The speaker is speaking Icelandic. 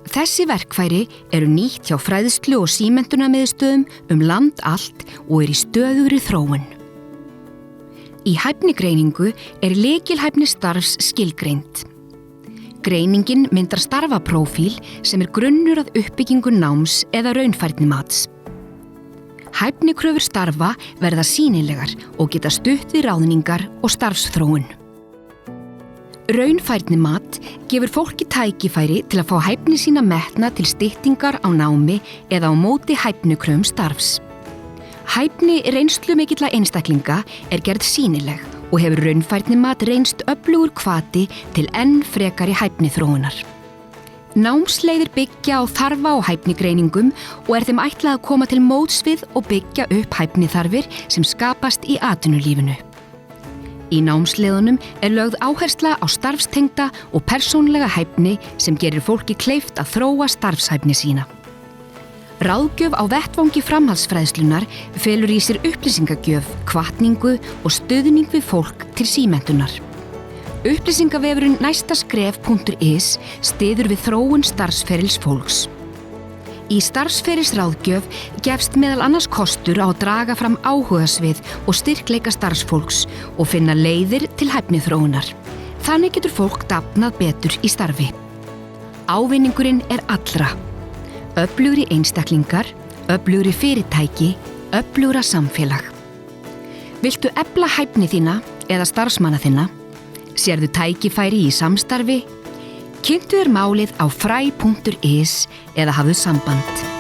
Þessi verkfæri eru nýtt hjá fræðslu- og símenntunarmiðstöðum land allt og í stöðugri þróun. Í hæfnigreiningu lykilhæfni starfs skilgreind. Greiningin myndar starfaprófíl sem grunnur að uppbyggingu náms eða raunfærnimats. Hæfnikröfur starfa verða sýnilegar og geta stutt við ráðningar og starfsþróun. Raunfærnimat gefur fólki tækifæri til að fá hæfni sína metna til styttingar á námi eða á móti hæfnikröfum starfs. Hæfni reynslumikilla einstaklinga gerð sýnileg og hefur raunfærnimat reynst öflugur hvati til enn frekari hæfniþróunar. Námsleiðir byggja á þarfa- og hæfnigreiningum og þeim ætlað að koma til móts við og byggja upp hæfniþarfir sem skapast í atvinnulífinu. Í námsleiðunum lögð áhersla á starfstengda og persónlega hæfni sem gerir fólki kleift að þróa starfshæfni sína. Ráðgjöf á vettvangi framhaldsfræðslunar felur í sér upplýsingagjöf, hvatningu og stuðning við fólk til símenntunar. Upplýsingavefurinn næstaskref.is styður við þróun starfsferils fólks. Í starfsferilsráðgjöf gefst meðal annars kostur á að draga fram áhugasvið og styrkleika starfsfólks og finna leiðir til hæfniþróunar. Þannig getur fólk dafnað betur í starfi. Ávinningurinn allra. Öflugri einstaklingar, öflugri fyrirtæki, öflugra samfélag. Viltu efla hæfni þína eða starfsmanna þinna? Sérðu tækifæri í samstarfi? Kynntu málið á fræ.is eða hafðu samband.